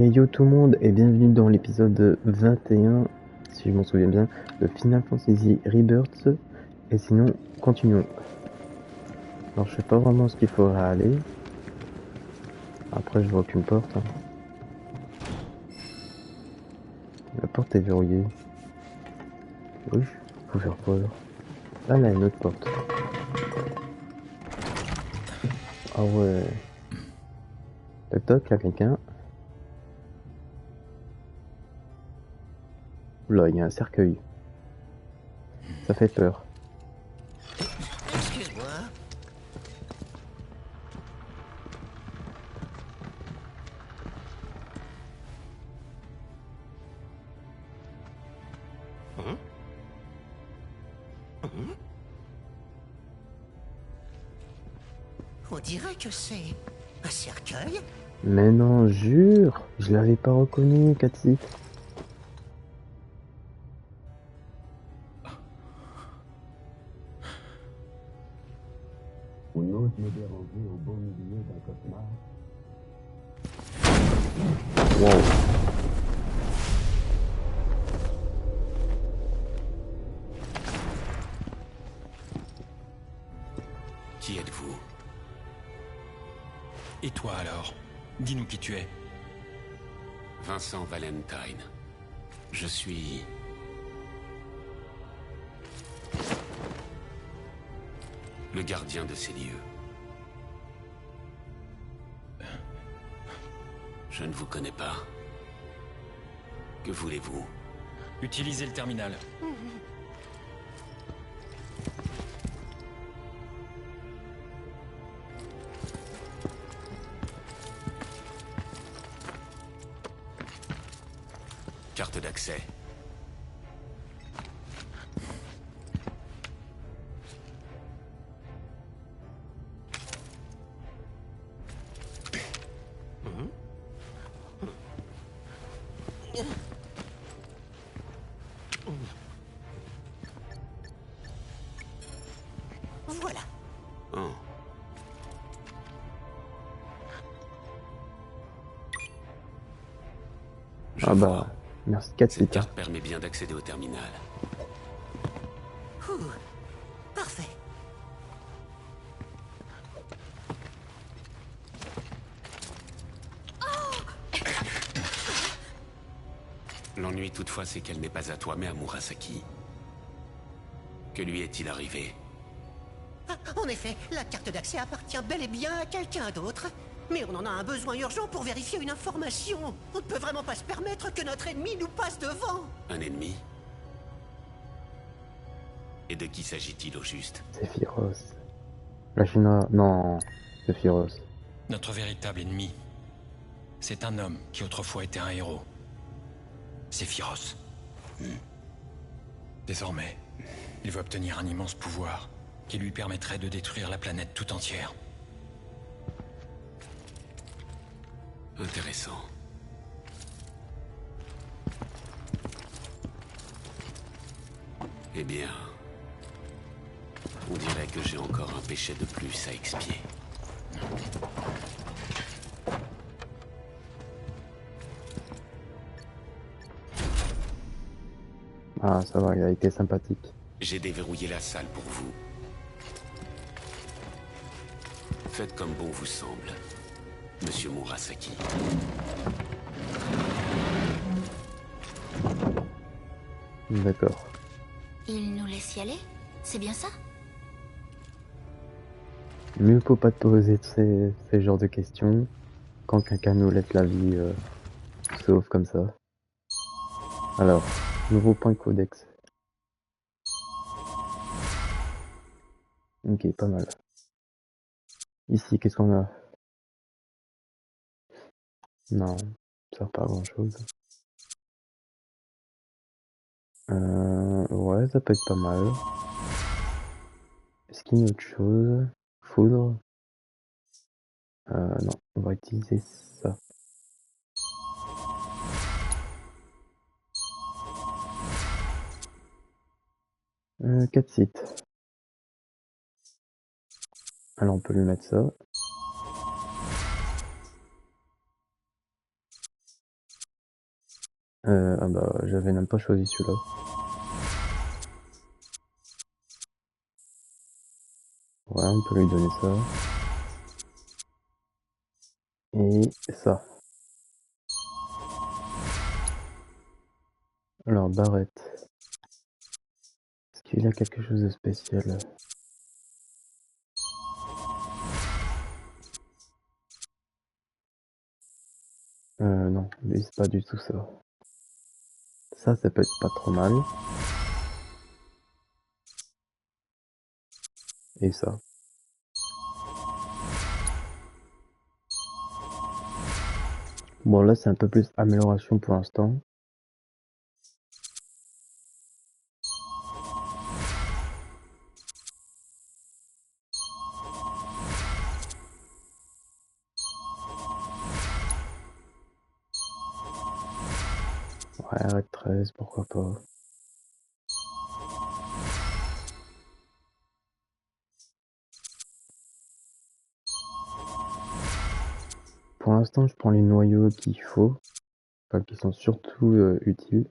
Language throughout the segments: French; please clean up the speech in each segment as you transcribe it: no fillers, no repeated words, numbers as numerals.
Et yo tout le monde et bienvenue dans l'épisode 21, si je m'en souviens bien, de Final Fantasy Rebirth. Et sinon, continuons. Alors je sais pas vraiment ce qu'il faudra aller. Après je vois aucune porte. La porte est verrouillée. Oui, faut faire quoi alors? Là, il y a une autre porte. Ah ouais. Toc toc, il y a quelqu'un. Là, il y a un cercueil. Ça fait peur. Excuse-moi. On dirait que c'est un cercueil. Mais non, jure, je l'avais pas reconnu, Cathy. On ose me déranger au beau milieu d'un cauchemar. Wow. Qui êtes-vous? Et toi alors? Dis-nous qui tu es. Vincent Valentine. Je suis... le gardien de ces lieux. Je ne vous connais pas. Que voulez-vous? Utilisez le terminal. Carte d'accès. Voilà. Oh. Je Ah vois. bah, merci Cathy. Cette carte permet bien d'accéder au terminal. Ouh, parfait. L'ennui toutefois, c'est qu'elle n'est pas à toi, mais à Murasaki. Que lui est-il arrivé? Ah, en effet, la carte d'accès appartient bel et bien à quelqu'un d'autre. Mais on en a un besoin urgent pour vérifier une information. On ne peut vraiment pas se permettre que notre ennemi nous passe devant. Un ennemi? Et de qui s'agit-il au juste? Sephiroth. La China... Non, Sephiroth. Notre véritable ennemi. C'est un homme qui autrefois était un héros. Sephiroth. Désormais, il veut obtenir un immense pouvoir qui lui permettrait de détruire la planète tout entière. Intéressant. Eh bien... on dirait que j'ai encore un péché de plus à expier. Ah, ça va, il a été sympathique. J'ai déverrouillé la salle pour vous. Faites comme bon vous semble, Monsieur Murasaki. D'accord. Il nous laisse y aller? C'est bien ça? Mieux faut pas te poser ces genres de questions quand quelqu'un nous laisse la vie sauve comme ça. Alors, nouveau point codex. Ok, pas mal. Ici, qu'est-ce qu'on a? Non, ça sert pas à grand chose. Ouais, ça peut être pas mal. Est-ce qu'il y a autre chose? Foudre? Non, on va utiliser ça. Quatre sites. Alors on peut lui mettre ça. Ah bah, j'avais même pas choisi celui-là. Ouais, on peut lui donner ça. Et ça. Alors, Barrett. Est-ce qu'il a quelque chose de spécial? Non, lui, c'est pas du tout ça. Ça peut être pas trop mal. Et ça. Bon, là, c'est un peu plus amélioration pour l'instant. Ouais, arrête 13, pourquoi pas. Pour l'instant, je prends les noyaux qu'il faut. Enfin, qui sont surtout utiles.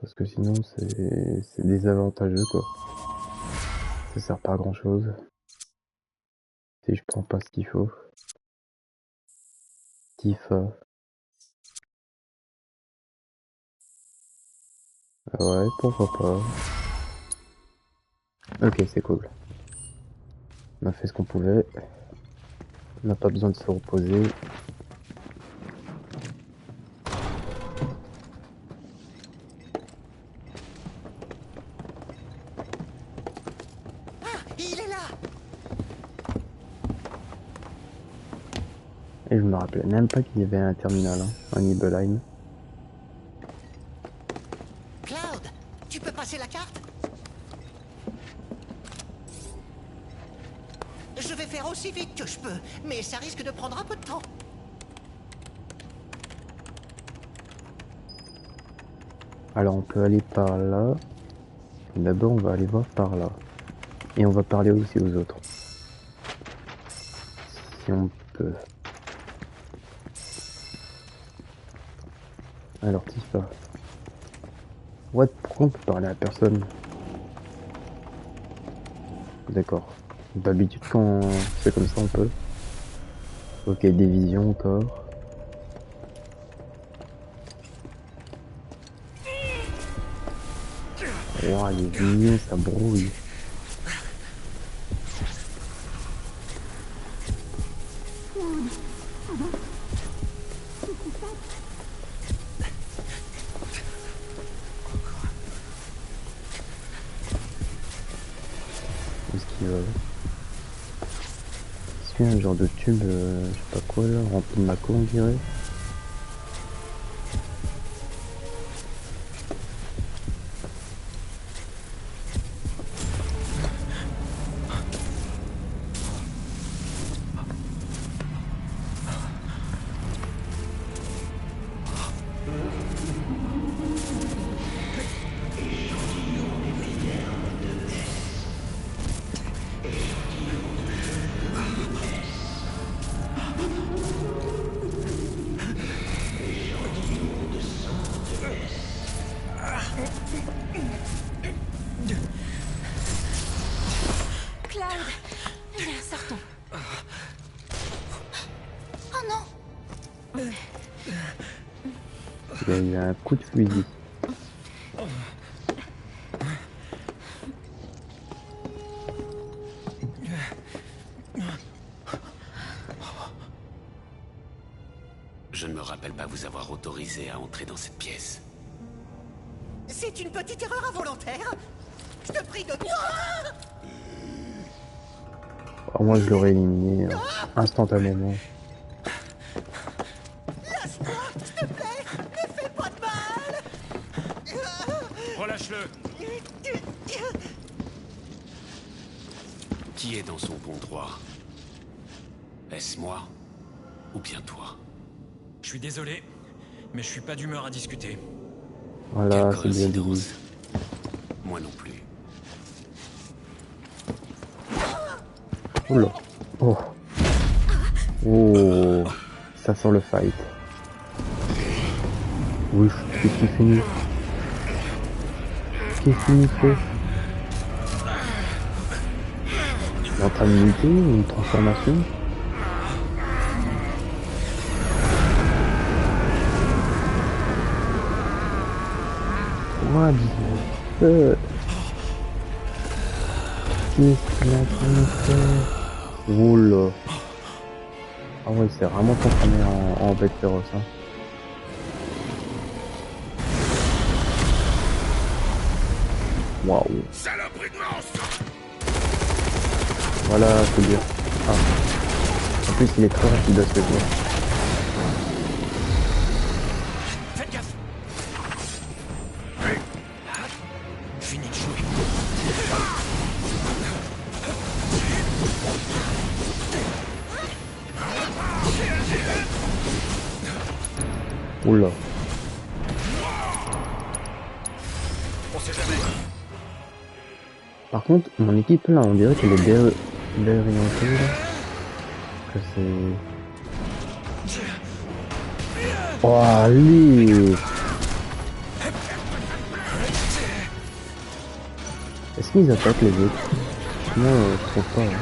Parce que sinon, c'est désavantageux, quoi. Ça sert pas à grand chose. Si je prends pas ce qu'il faut. Tifa. Ouais, pourquoi pas. Ok, c'est cool. On a fait ce qu'on pouvait. On n'a pas besoin de se reposer. Ah, il est là. Et je me rappelais même pas qu'il y avait un terminal, hein, un Nibelheim. Cloud, tu peux passer la carte? Je vais faire aussi vite que je peux, mais ça risque de prendre un peu de temps. Alors on peut aller par là. D'abord on va aller voir par là. Et on va parler aussi aux autres. Si on peut. Alors Tifa. What? Pourquoi on peut parler à personne? D'accord. D'habitude quand c'est comme ça on peut. Ok, des visions encore. Oh, les visions, ça brouille. Qu'est-ce qu'il veut? Est-ce qu'il y a un genre de tube, je sais pas quoi là, rempli de Mako on dirait? Cloud, viens, sortons. Oh non. Il y a eu un coup de fusil. Je ne me rappelle pas vous avoir autorisé à entrer dans cette pièce. C'est une petite erreur involontaire. Je te prie de... Alors moi je l'aurais éliminé instantanément. Lâche-moi, s'il te plaît. Ne fais pas de mal. Relâche-le. Qui est dans son bon droit? Est-ce moi ou bien toi? Je suis désolé, mais je suis pas d'humeur à discuter. Voilà, Quelle c'est bien dit. coïncidence. Moi non plus. Oula. Oh. Oh, ça sent le fight. Oui, qu'est-ce qu'il finit? Qu'est-ce qu'il fait? Il est en train de muter ou une transformation? What the fuck? Qu'est-ce qu'il est en train de faire? Oh là. Ah ouais, c'est vraiment transformé en bête féroce. Hein. Waouh. Voilà, c'est bien. Ah. En plus, il est très rapide à ce jeu. Faites gaffe. Fini de jouer. Oula. On sait jamais. Par contre, mon équipe là, on dirait qu'elle est désorientée là. Que c'est... Oh, allez! Est-ce qu'ils attaquent les autres? Moi, je trouve pas. Hein.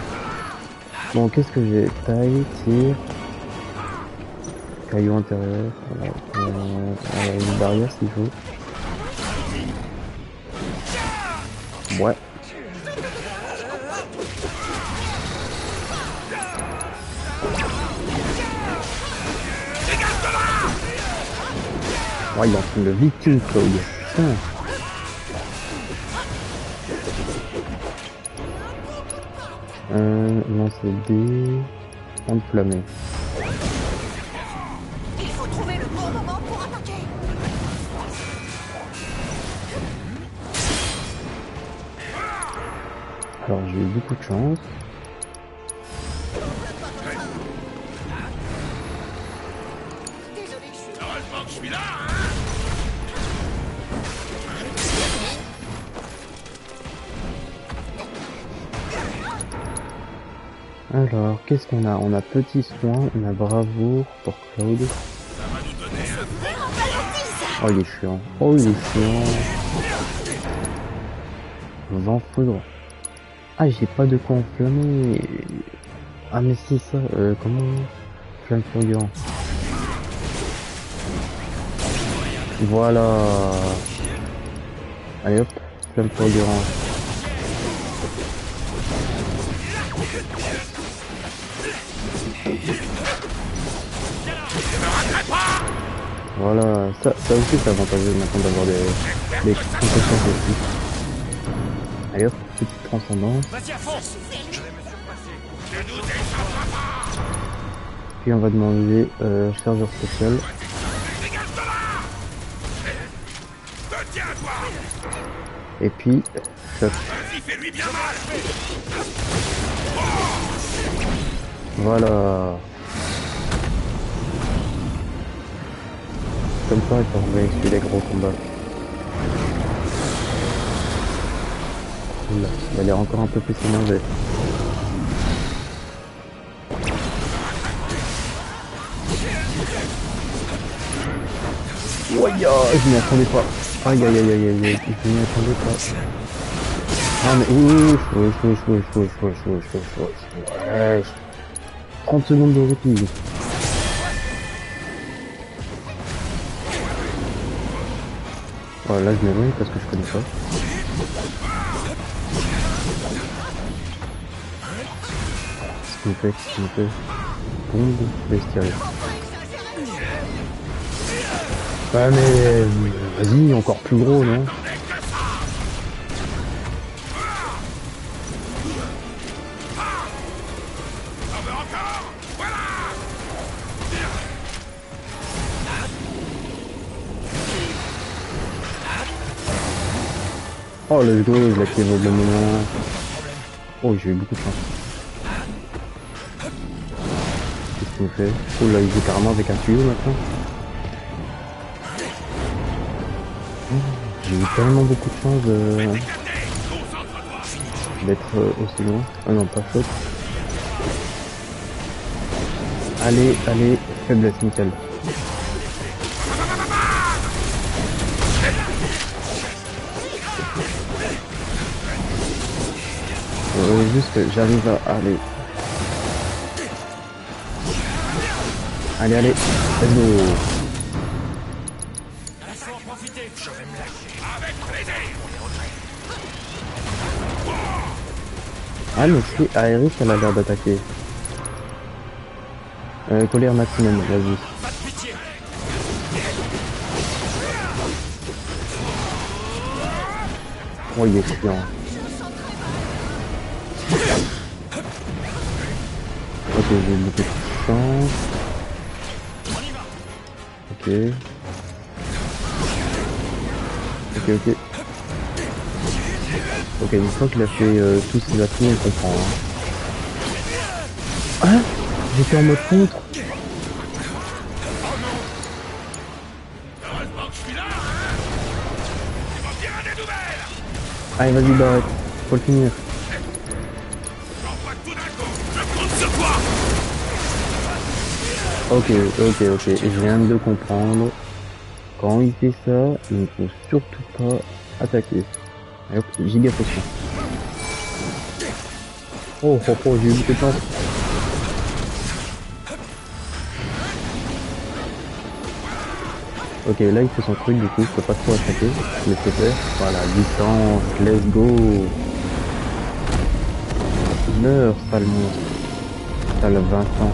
Bon, qu'est-ce que j'ai? Taille, tir... Caillou intérieur, voilà. Une barrière s'il faut. Ouais. Ouais, il est en train de Viking Cloud. Putain. Lancer des... enflammés. Il faut trouver le bon moment pour attaquer. Alors j'ai eu beaucoup de chance. Désolé, je suis... Heureusement que je suis là, hein. Alors, qu'est-ce qu'on a? On a petit soin, on a bravoure pour Claude. Oh, il est chiant. Oh, il est chiant. Vent foudre. Ah, j'ai pas de quoi enflammer. Ah, mais c'est ça. Comment? Flamme fulgurant. Voilà. Allez hop, flamme fulgurant. Voilà, ça aussi c'est avantageux maintenant d'avoir des compétences aussi. Allez hop, petite transcendance. Vas-y à fond. Je vais me surpasser. Puis on va demander chargeur spécial. Et puis, choc. Voilà. Comme ça, on va essuyer les gros combats. Oula, il a l'air encore un peu plus énervé. Ouais, je m'y attendais pas. Aïe aïe aïe aïe aïe, je m'y attendais pas. Ah mais ouais, 30 secondes de répit. Oh, là je m'éloigne parce que je connais pas. Qu'est-ce qu'il me fait? Bombe bestiaire. Ah mais vas-y, encore plus gros, non? Oh let's go, je l'active au bon moment. Oh, j'ai eu beaucoup de chance. Qu'est-ce qu'il me fait? Oh là, il joue carrément avec un tuyau maintenant. J'ai eu tellement beaucoup de chance d'être aussi loin. Ah non, pas faute. Allez, allez, faiblesse, nickel. Juste que j'arrive à aller. Allez, allez, let's go. Ah, mais si Aerith, elle a l'air d'attaquer. Colère maximum, vas-y. Oh, il est chiant. Ok, j'ai beaucoup de puissance. Ok. Ok. Ok, une fois qu'il a fait tous ses atouts, on comprend. Hein. Ah, j'étais en mode contre. Allez, vas-y, Barrett. Faut le finir. Ok. Je viens de comprendre. Quand il fait ça, il ne faut surtout pas attaquer. Allez hop, giga potion. Oh, j'ai eu beaucoup de chance. Ok, là il fait son truc, du coup, je peux pas trop attaquer. Je laisse faire. Voilà, distance, let's go. Meurs, sale monstre. Sale Vincent.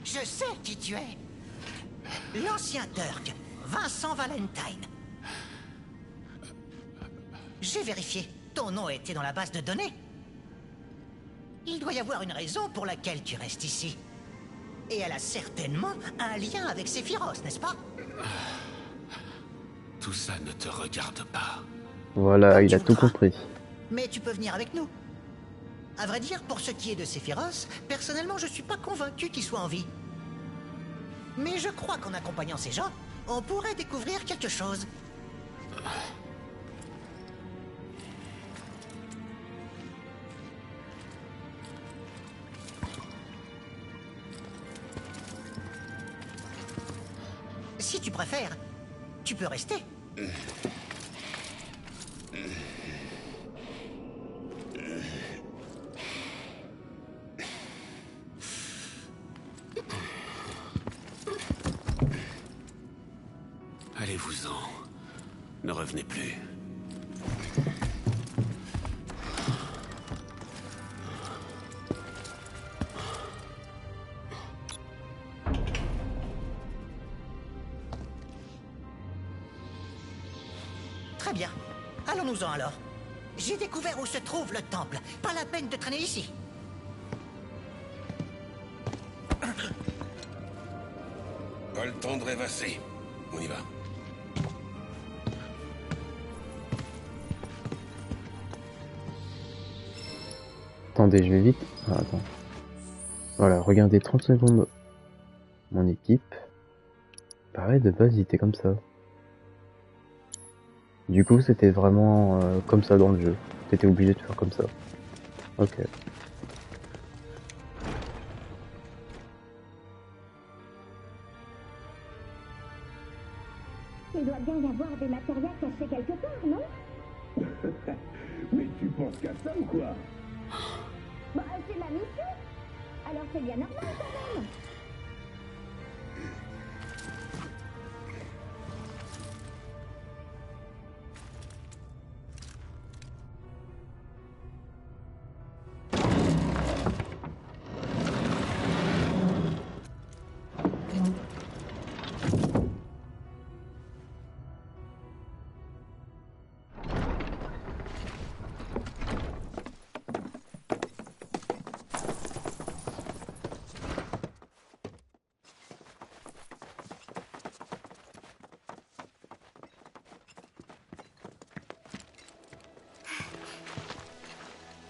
Je sais qui tu es. L'ancien Turk, Vincent Valentine. J'ai vérifié. Ton nom était dans la base de données. Il doit y avoir une raison pour laquelle tu restes ici. Et elle a certainement un lien avec Sephiroth, n'est-ce pas? Tout ça ne te regarde pas. Voilà, il a tout compris. Mais tu peux venir avec nous. À vrai dire, pour ce qui est de Sephiroth, personnellement, je suis pas convaincu qu'il soit en vie. Mais je crois qu'en accompagnant ces gens, on pourrait découvrir quelque chose. Si tu préfères, tu peux rester. Allez-vous-en. Ne revenez plus. Très bien. Allons-nous-en alors. J'ai découvert où se trouve le temple. Pas la peine de traîner ici. Pas le temps de rêvasser. On y va. Attendez, je vais vite. Ah, attends. Voilà, regardez 30 secondes. Mon équipe. Pareil, de base, il était comme ça. Du coup, c'était vraiment comme ça dans le jeu. T'étais obligé de faire comme ça. Ok. Il doit bien y avoir des matériels cachés quelque part, non? Mais tu penses qu'à ça ou quoi? Bah, c'est la mission. Alors c'est bien normal quand même.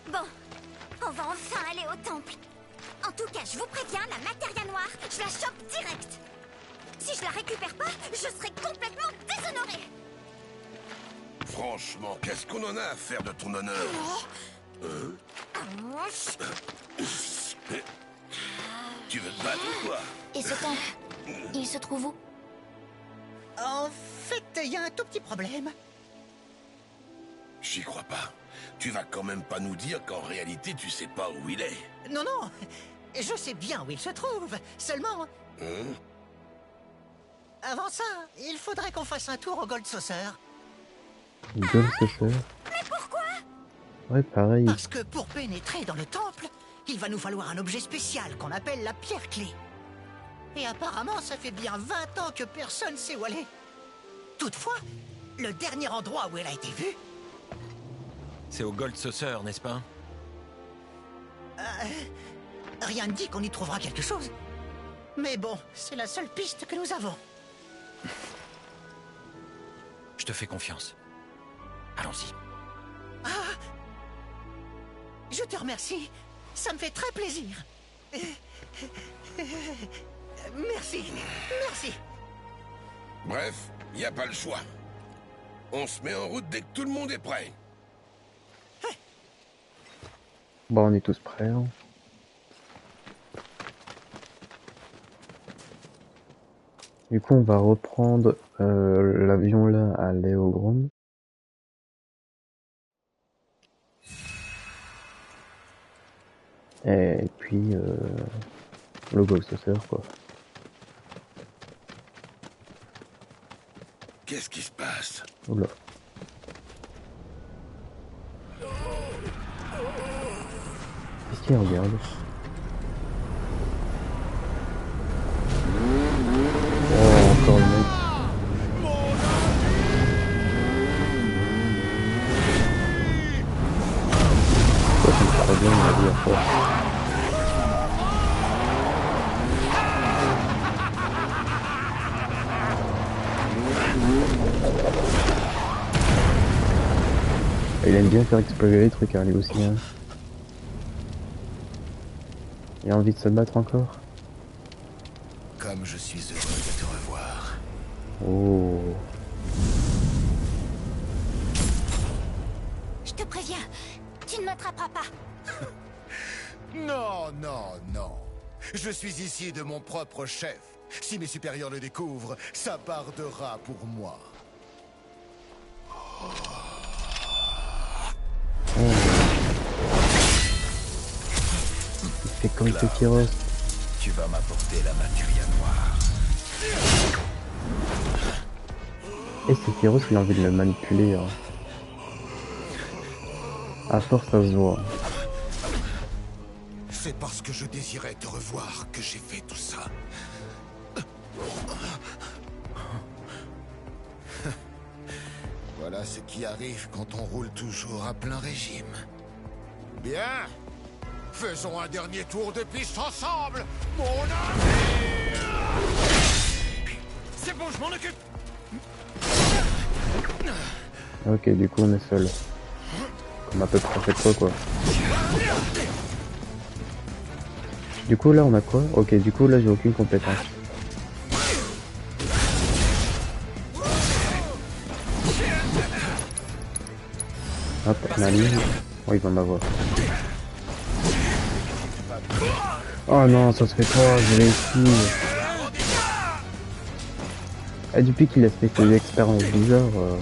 Bon, on va enfin aller au temple. En tout cas, je vous préviens, la Matéria Noire, je la chope direct. Si je la récupère pas, je serai complètement déshonorée. Franchement, qu'est-ce qu'on en a à faire de ton honneur? Tu veux te battre ou quoi? Et ce temps, il se trouve où? En fait, il y a un tout petit problème. J'y crois pas. Tu vas quand même pas nous dire qu'en réalité tu sais pas où il est. Non, non, je sais bien où il se trouve. Seulement, avant ça, il faudrait qu'on fasse un tour au Gold Saucer. Gold Saucer. Mais pourquoi? Ouais, pareil. Parce que pour pénétrer dans le temple, il va nous falloir un objet spécial qu'on appelle la pierre-clé. Et apparemment, ça fait bien 20 ans que personne sait où elle est. Toutefois, le dernier endroit où elle a été vue... C'est au Gold Saucer, n'est-ce pas? Rien ne dit qu'on y trouvera quelque chose. Mais bon, c'est la seule piste que nous avons. Je te fais confiance. Allons-y. Je te remercie. Ça me fait très plaisir. Merci. Merci. Bref, y a pas le choix. On se met en route dès que tout le monde est prêt. Bon, on est tous prêts. Hein. Du coup, on va reprendre l'avion là à l'aérodrome. Et puis, le Gold Saucer, quoi. Qu'est-ce qui se passe? Oula. Qu'est-ce qu'il regarde? Oh, encore le mec. Ça me paraît bien, on va dire quoi. Il aime bien faire exploser les trucs, hein, lui aussi. Hein. Il a envie de se battre encore. Comme je suis heureux de te revoir. Oh. Je te préviens, tu ne m'attraperas pas. Non, non, non. Je suis ici de mon propre chef. Si mes supérieurs le découvrent, ça bardera pour moi. Il fait comme Sephiroth. Tu vas m'apporter la materia noire. Et Sephiroth, il a envie de le manipuler. Hein. À force, ça se voit. C'est parce que je désirais te revoir que j'ai fait tout ça. Voilà ce qui arrive quand on roule toujours à plein régime. Bien. Faisons un dernier tour de piste ensemble, mon ami. C'est bon, je m'en occupe. Ok, du coup, on est seul. Comme à peu près chaque fois, quoi. Du coup, là, on a quoi? Ok, du coup, là, j'ai aucune compétence. Hop, la ligne. Oh, il va m'avoir. Oh non, ça se fait pas, je l'ai ici. Et depuis qu'il a fait ses expériences bizarres...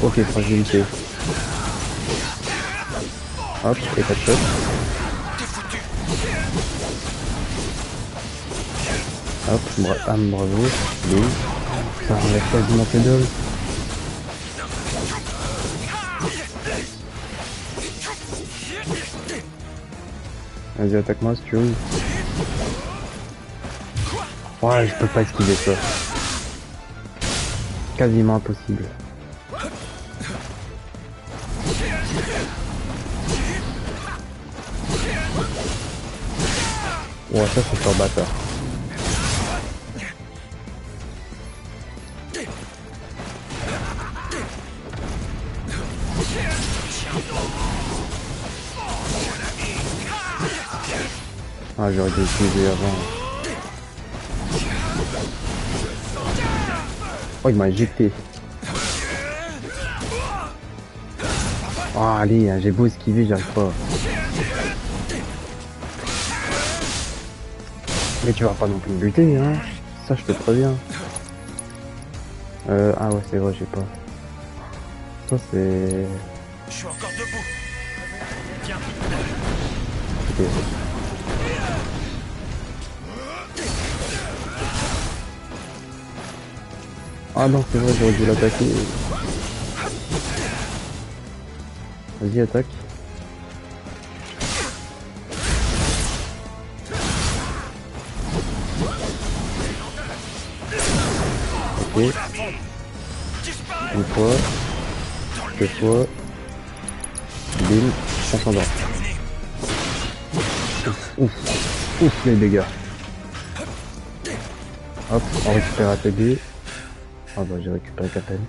Ok, fragilité. Hop, et pas de choc. Hop, bravo. Oui. Ça enlève quasiment que dalle. Vas-y, attaque-moi si tu veux. Ouais, je peux pas esquiver ça. Quasiment impossible. Ouais, ça c'est fort bâtard. Ah, j'aurais dû utiliser avant. Oh, il m'a éjecté. Oh, allez, j'ai beau esquiver, j'arrive pas. Mais tu vas pas non plus me buter, hein. Ça, je te préviens. Ah ouais, c'est vrai, j'ai pas. Ça, c'est... Je suis encore debout. Tiens. Ok. Ah non, c'est vrai, j'aurais dû l'attaquer. Vas-y, attaque. Ok. Une fois. Deux fois. Bim. On s'endort. Ouf. Ouf, les dégâts. Hop, on récupère ATB. Ah bah j'ai récupéré qu'à peine.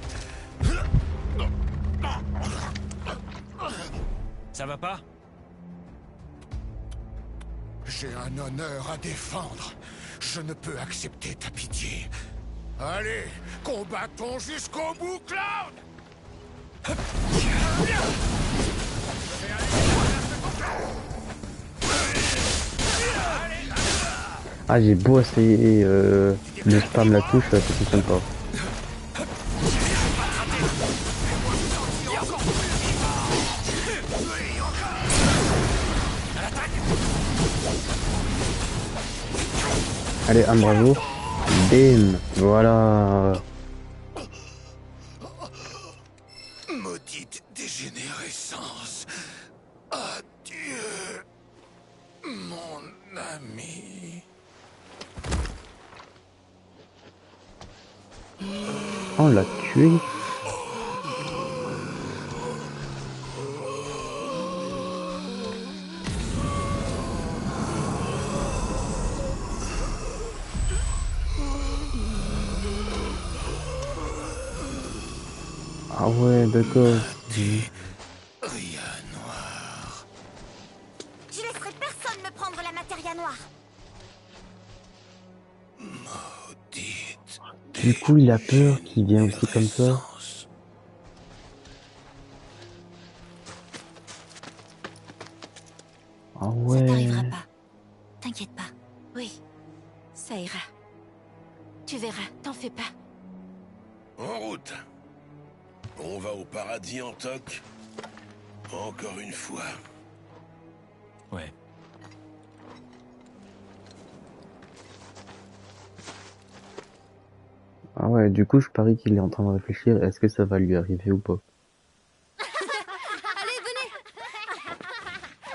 Ça va pas? J'ai un honneur à défendre. Je ne peux accepter ta pitié. Allez, combattons jusqu'au bout, Cloud! Ah, j'ai beau essayer de spam la touche, ça fonctionne pas. Allez, un bravo. Bim. Voilà. Maudite dégénérescence. Adieu, mon ami. On l'a tué. Ah ouais, d'accord. Rien noir. Je laisserai personne me prendre la matéria noire. Maudite. Du coup, il a peur qu'il vienne aussi comme ça. Ah ouais. Ça t'arrivera pas. T'inquiète pas. Oui, ça ira. Tu verras, t'en fais pas. En route. On va au paradis en toc. Encore une fois. Ouais. Ah ouais, du coup, je parie qu'il est en train de réfléchir. Est-ce que ça va lui arriver ou pas? Allez,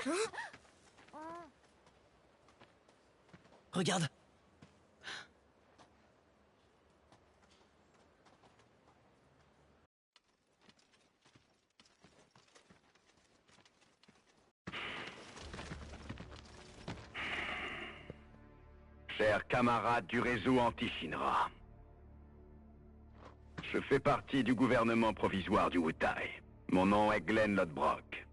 venez. Regarde. Chers camarades du réseau anti-Shinra, je fais partie du gouvernement provisoire du Wutai. Mon nom est Glenn Lodbrok.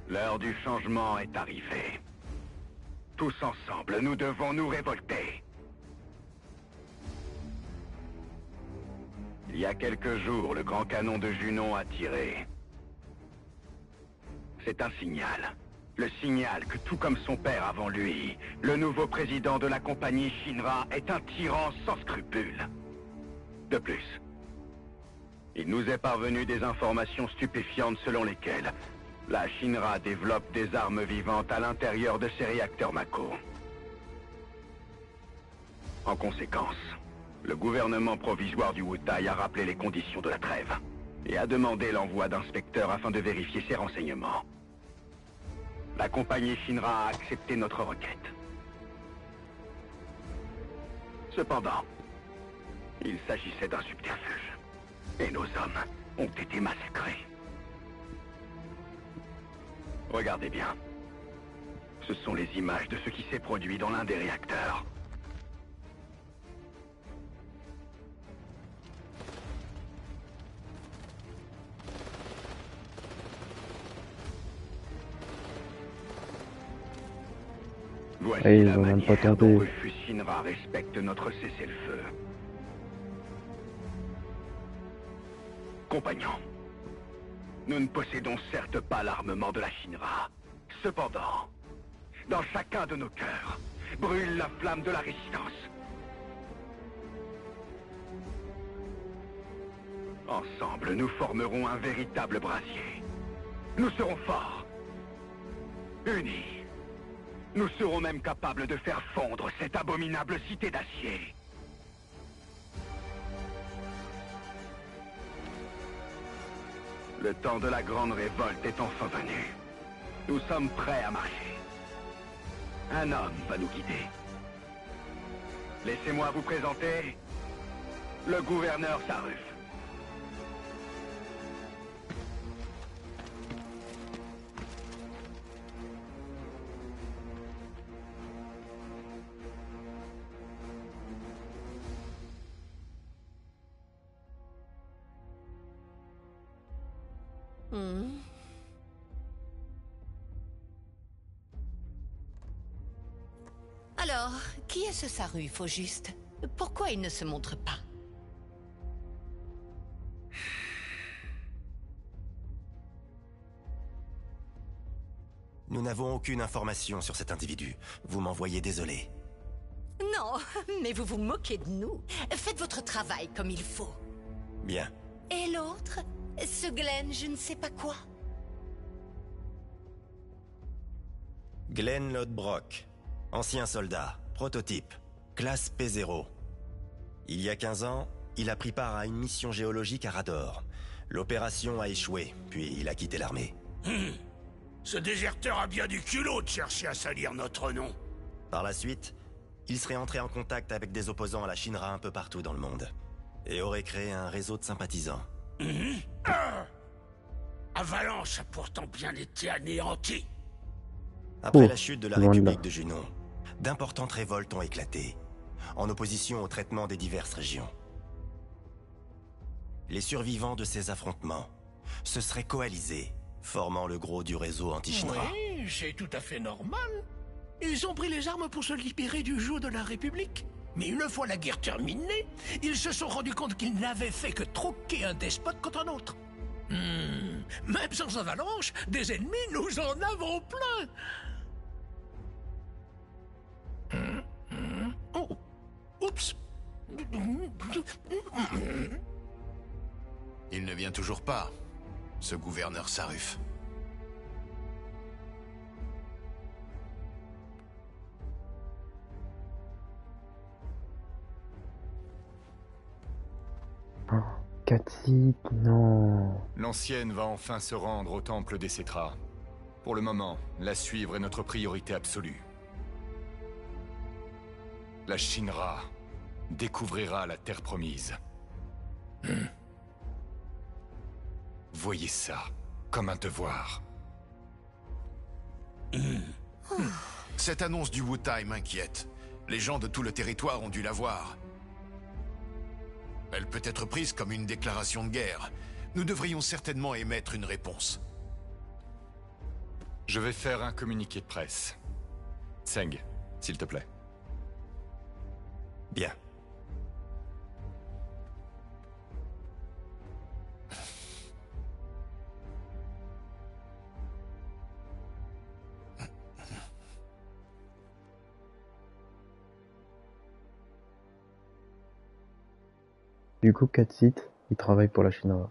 L'heure du changement est arrivée. Tous ensemble, nous devons nous révolter. Il y a quelques jours, le grand canon de Junon a tiré. C'est un signal. Le signal que, tout comme son père avant lui, le nouveau président de la compagnie Shinra est un tyran sans scrupules. De plus, il nous est parvenu des informations stupéfiantes selon lesquelles la Shinra développe des armes vivantes à l'intérieur de ses réacteurs Mako. En conséquence, le gouvernement provisoire du Wutai a rappelé les conditions de la trêve et a demandé l'envoi d'inspecteurs afin de vérifier ces renseignements. La compagnie Shinra a accepté notre requête. Cependant, il s'agissait d'un subterfuge, et nos hommes ont été massacrés. Regardez bien. Ce sont les images de ce qui s'est produit dans l'un des réacteurs. Voici Et ils la ont même pas manière tenté. dont Rufus Shinra respecte notre cessez-le-feu. Compagnons, nous ne possédons certes pas l'armement de la Shinra. Cependant, dans chacun de nos cœurs, brûle la flamme de la résistance. Ensemble, nous formerons un véritable brasier. Nous serons forts, unis. Nous serons même capables de faire fondre cette abominable cité d'acier. Le temps de la grande révolte est enfin venu. Nous sommes prêts à marcher. Un homme va nous guider. Laissez-moi vous présenter le gouverneur Saruf. Alors, qui est ce Saruf, au juste? Pourquoi il ne se montre pas? Nous n'avons aucune information sur cet individu. Vous m'en voyez désolé. Non, mais vous vous moquez de nous. Faites votre travail comme il faut. Bien. Et l'autre? Ce Glenn, je ne sais pas quoi. Glenn Lodbrok. Ancien soldat, prototype, classe P0. Il y a 15 ans, il a pris part à une mission géologique à Rador. L'opération a échoué, puis il a quitté l'armée. Ce déserteur a bien du culot de chercher à salir notre nom. Par la suite, il serait entré en contact avec des opposants à la Shinra un peu partout dans le monde. Et aurait créé un réseau de sympathisants. Avalanche a pourtant bien été anéanti. Après la chute de la République de Junon, d'importantes révoltes ont éclaté, en opposition au traitement des diverses régions. Les survivants de ces affrontements se seraient coalisés, formant le gros du réseau anti-Shinra. Oui, c'est tout à fait normal. Ils ont pris les armes pour se libérer du joug de la République. Mais une fois la guerre terminée, ils se sont rendus compte qu'ils n'avaient fait que troquer un despote contre un autre. Même sans avalanche, des ennemis, nous en avons plein. Oh, oups. Il ne vient toujours pas, ce gouverneur Saruf. Katsi, non. L'ancienne va enfin se rendre au temple des Cétras. Pour le moment, la suivre est notre priorité absolue. La Shinra découvrira la Terre Promise. Voyez ça comme un devoir. Cette annonce du Wutai m'inquiète. Les gens de tout le territoire ont dû la voir. Elle peut être prise comme une déclaration de guerre. Nous devrions certainement émettre une réponse. Je vais faire un communiqué de presse. Seng, s'il te plaît. Bien. Du coup, Katsit, il travaille pour la Shinra.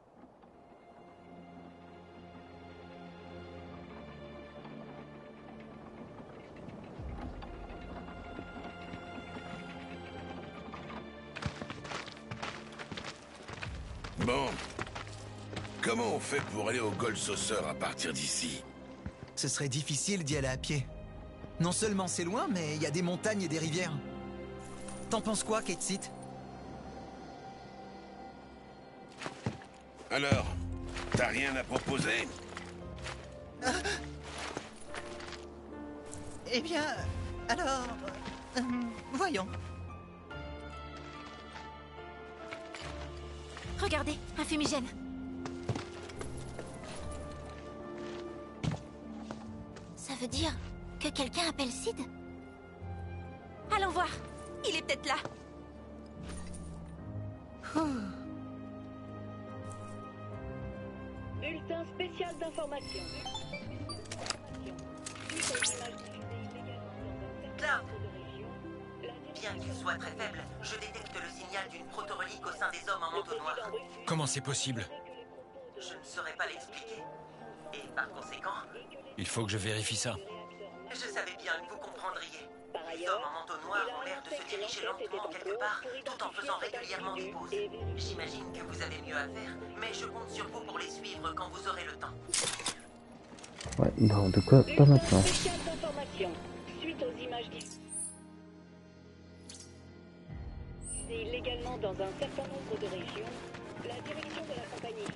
Bon. Comment on fait pour aller au Gold Saucer à partir d'ici? Ce serait difficile d'y aller à pied. Non seulement c'est loin, mais il y a des montagnes et des rivières. T'en penses quoi, Katsit? Alors, t'as rien à proposer? Eh bien, alors... voyons. Regardez, un fumigène. Ça veut dire que quelqu'un appelle Sid? Voyons voir. Il est peut-être là. Bulletin spécial d'information. Cloud. Bien qu'il soit très faible, je détecte le signal d'une proto-relique au sein des hommes en manteau noir. Comment c'est possible? Je ne saurais pas l'expliquer. Et par conséquent... Il faut que je vérifie ça. Je savais bien que vous comprendriez. Les hommes en manteau noir ont l'air de se diriger lentement quelque part, tout en faisant régulièrement des pauses. J'imagine que vous avez mieux à faire, mais je compte sur vous pour les suivre quand vous aurez le temps. Ouais, bah en tout cas, pas maintenant. Suite aux images diffusées illégalement dans un certain nombre de régions, la direction de la compagnie.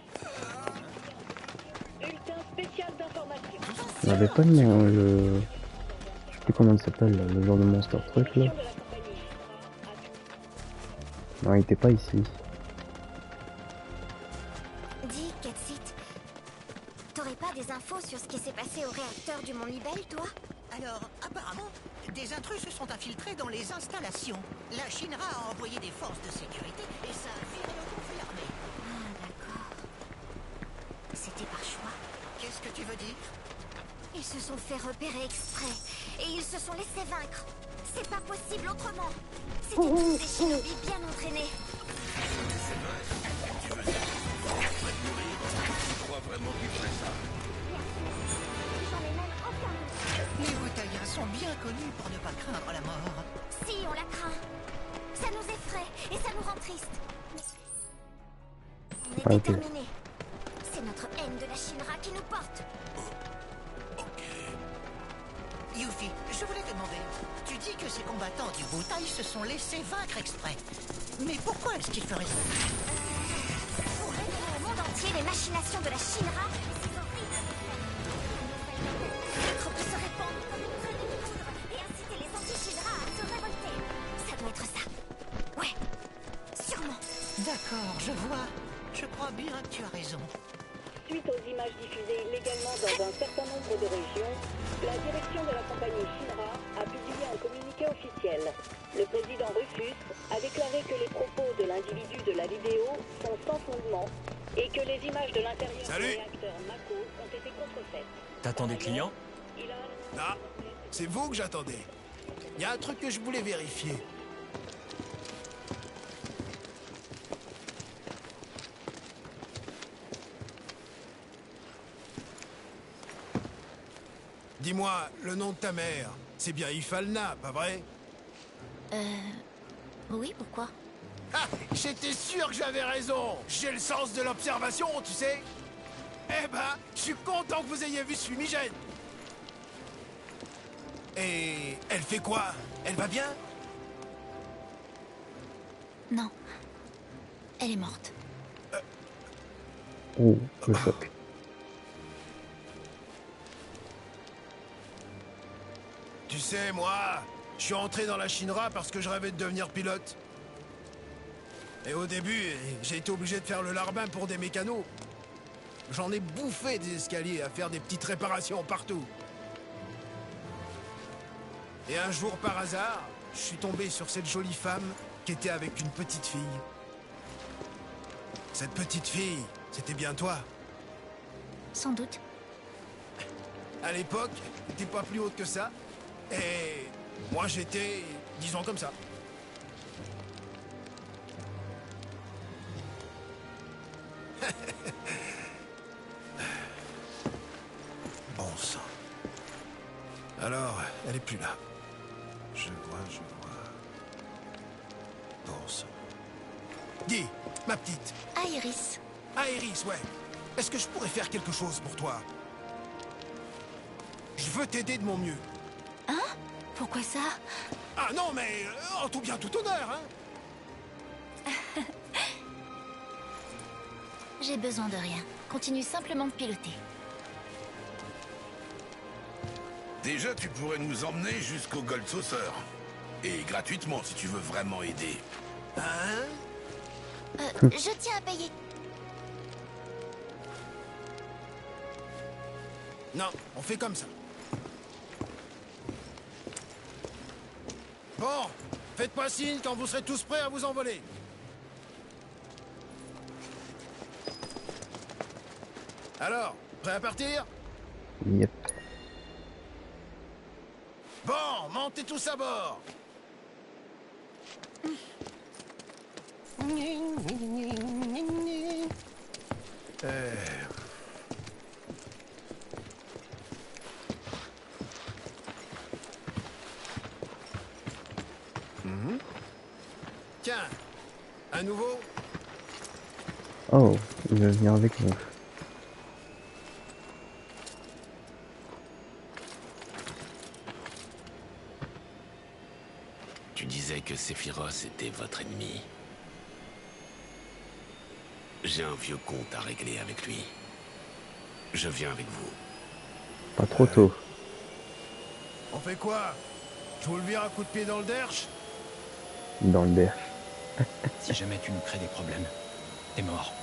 Bulletin spécial d'information. On avait pas le... Je sais plus comment il s'appelle, là, le genre de monster truc là. Non, il était pas ici. Dis, Ketsit, t'aurais pas des infos sur ce qui s'est passé au réacteur du Mont Libelle, toi? Alors, apparemment, des intrus se sont infiltrés dans les installations. La Shinra a envoyé des forces de sécurité et ça a viré au conflit armé. Ah, d'accord. C'était par choix. Qu'est-ce que tu veux dire? Ils se sont fait repérer exprès et ils se sont laissés vaincre. C'est pas possible autrement. C'était tous des shinobi bien entraînés. Tu crois vraiment qu'il ferait ça? Les Wutaïens sont bien connus pour ne pas craindre la mort. Si, on la craint. Ça nous effraie et ça nous rend triste. On est déterminés. C'est notre haine de la Shinra qui nous porte. Yuffie, je voulais te demander, tu dis que ces combattants du Wutai se sont laissés vaincre exprès. Mais pourquoi est-ce qu'ils feraient ça? Pour révéler au monde entier les machinations de la Shinra. Peut-être peut se répandre comme une feuille de poudre et inciter les anti-Shinra à se révolter. Ça doit être ça. Ouais, sûrement. D'accord, je vois. Je crois bien que tu as raison. Suite aux images diffusées illégalement dans un certain nombre de régions, la direction de la compagnie Shinra a publié un communiqué officiel. Le président Rufus a déclaré que les propos de l'individu de la vidéo sont sans fondement et que les images de l'intérieur du réacteur Mako ont été contrefaites. T'attends des clients? Ah, c'est vous que j'attendais. Il y a un truc que je voulais vérifier. Dis-moi, le nom de ta mère, c'est bien Ifalna, pas vrai? Oui, pourquoi? Ah, j'étais sûr que j'avais raison. J'ai le sens de l'observation, tu sais. Eh ben, je suis content que vous ayez vu ce fumigène. Et elle fait quoi? Elle va bien? Non. Elle est morte. Oh, le choc. Tu sais, moi, je suis entré dans la Shinra parce que je rêvais de devenir pilote. Et au début, j'ai été obligé de faire le larbin pour des mécanos. J'en ai bouffé des escaliers à faire des petites réparations partout. Et un jour, par hasard, je suis tombé sur cette jolie femme qui était avec une petite fille. Cette petite fille, c'était bien toi. Sans doute. À l'époque, t'étais pas plus haute que ça. Et moi, j'étais, disons comme ça. Bon sang. Alors, elle est plus là. Je vois. Bon sang. Dis, ma petite. Iris. Iris, ouais. Est-ce que je pourrais faire quelque chose pour toi? Je veux t'aider de mon mieux. Hein? Pourquoi ça? Ah non, mais en tout bien, tout honneur, hein? J'ai besoin de rien. Continue simplement de piloter. Déjà, tu pourrais nous emmener jusqu'au Gold Saucer. Et gratuitement, si tu veux vraiment aider. Hein? Je tiens à payer. Non, on fait comme ça. Bon, faites-moi signe quand vous serez tous prêts à vous envoler. Alors, prêt à partir? Yep. Bon, montez tous à bord. Tiens, à nouveau. Oh, il veut venir avec nous. Tu disais que Sephiroth était votre ennemi. J'ai un vieux compte à régler avec lui. Je viens avec vous. Pas trop tôt. On fait quoi? Je vous le vire un coup de pied dans le derche? Dans le derche. Si jamais tu nous crées des problèmes, t'es mort.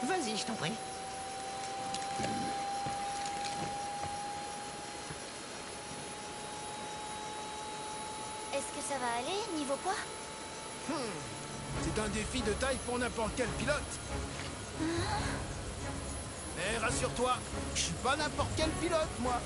Vas-y, je t'en prie. Est-ce que ça va aller, niveau poids? C'est un défi de taille pour n'importe quel pilote. Mais rassure-toi, je suis pas n'importe quel pilote, moi.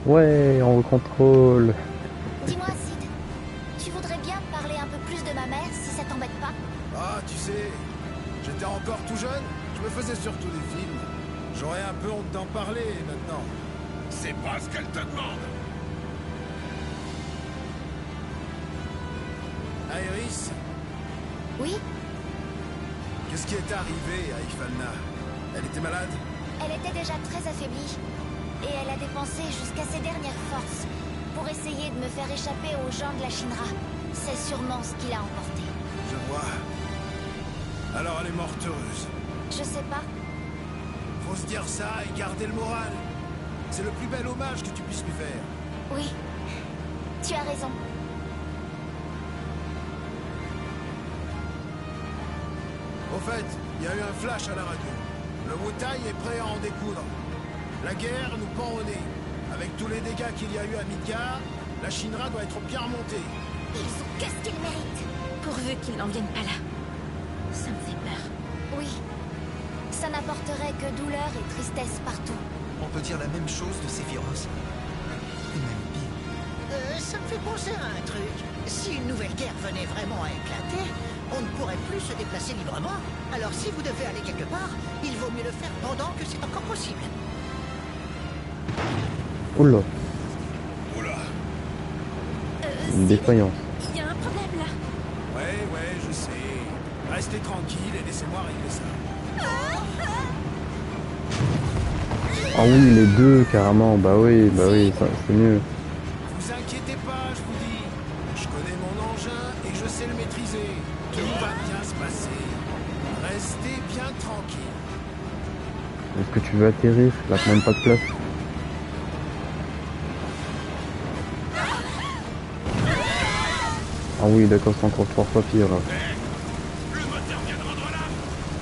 Ouais, on contrôle. Dis-moi, Sid, tu voudrais bien me parler un peu plus de ma mère, si ça t'embête pas? Ah, tu sais, j'étais encore tout jeune, je me faisais surtout des films. J'aurais un peu honte d'en parler maintenant. C'est pas ce qu'elle te demande. Iris? Oui? Qu'est-ce qui est arrivé à Ifalna? Elle était malade? Elle était déjà très affaiblie. Et elle a dépensé jusqu'à ses dernières forces pour essayer de me faire échapper aux gens de la Shinra. C'est sûrement ce qui l'a emporté. Je vois. Alors elle est morte heureuse. Je sais pas. Faut se dire ça et garder le moral. C'est le plus bel hommage que tu puisses lui faire. Oui. Tu as raison. Au fait, il y a eu un flash à la radio. Le Wutai est prêt à en découdre. La guerre nous pend au nez. Avec tous les dégâts qu'il y a eu à Midgar, la Shinra doit être bien remontée. Ils ont qu'est-ce qu'ils méritent. Pourvu qu'ils n'en viennent pas là. Ça me fait peur. Oui. Ça n'apporterait que douleur et tristesse partout. On peut dire la même chose de Sephiroth. Et même pire. Ça me fait penser à un truc. Si une nouvelle guerre venait vraiment à éclater, on ne pourrait plus se déplacer librement. Alors si vous devez aller quelque part, il vaut mieux le faire pendant que c'est encore possible. Oula. Oula. Une défaillance. Il y a un problème là. Ouais, je sais. Restez tranquille et laissez-moi régler ça. Ah oui, les deux, carrément. Bah oui, ça, c'est mieux. Vous inquiétez pas, je vous dis. Je connais mon engin et je sais le maîtriser. Tout va bien se passer. Restez bien tranquille. Est-ce que tu veux atterrir? Là, même pas de place. Ah oui, d'accord, c'est encore 3 fois pire. Là. Le moteur vient de rendre là.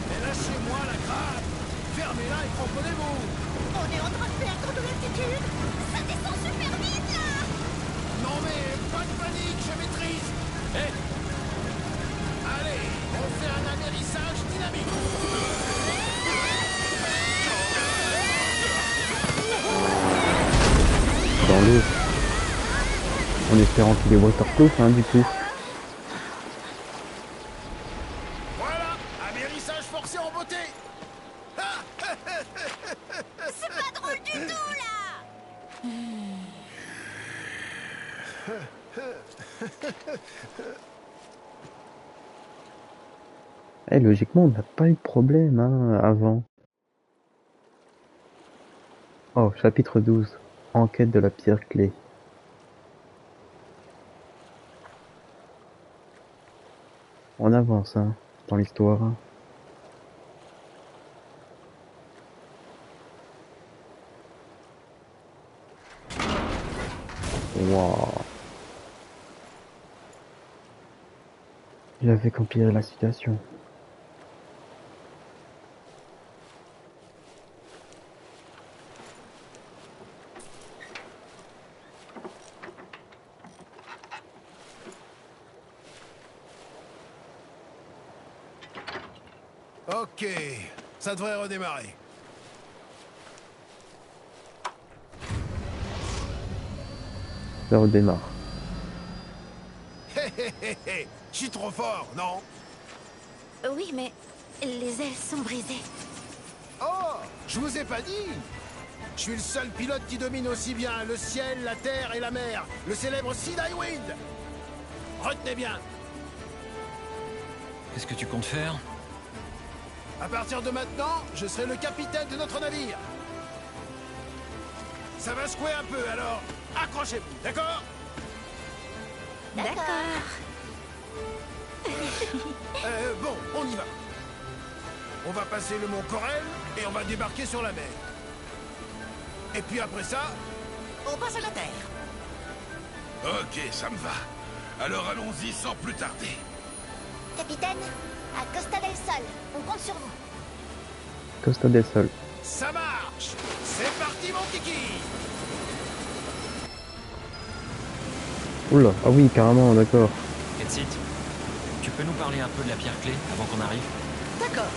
Mais lâchez-moi la grappe. Fermez-la et cramponnez-vous. On est en train de perdre de l'altitude. Ça descend super vite là. Non mais, pas de panique, je maîtrise. Allez, on fait un atterrissage dynamique. Dans l'eau. En espérant qu'il est waterproof, hein, du coup. Voilà, atterrissage forcé en beauté. C'est pas drôle du tout là. Eh, logiquement, on n'a pas eu de problème, hein, avant. Oh, chapitre 12. Enquête de la pierre clé. On avance, hein, dans l'histoire. Wow. Il a fait qu'empirer la situation. Ok, ça devrait redémarrer. Ça redémarre. Hé hé hé hé, je suis trop fort, non? Oui, mais les ailes sont brisées. Oh, je vous ai pas dit. Je suis le seul pilote qui domine aussi bien le ciel, la terre et la mer. Le célèbre Sid Highwind. Retenez bien. Qu'est-ce que tu comptes faire? À partir de maintenant, je serai le capitaine de notre navire. Ça va secouer un peu, alors accrochez-vous, d'accord? D'accord. Bon, on y va. On va passer le mont Corel et on va débarquer sur la mer. Et puis après ça... On passe à la terre. Ok, ça me va. Alors allons-y sans plus tarder. Capitaine, à Costa del Sol, on compte sur vous. Costa del Sol. Ça marche. C'est parti, mon kiki. Oula, ah oui, carrément, d'accord. Ketsit, tu peux nous parler un peu de la pierre clé avant qu'on arrive? D'accord.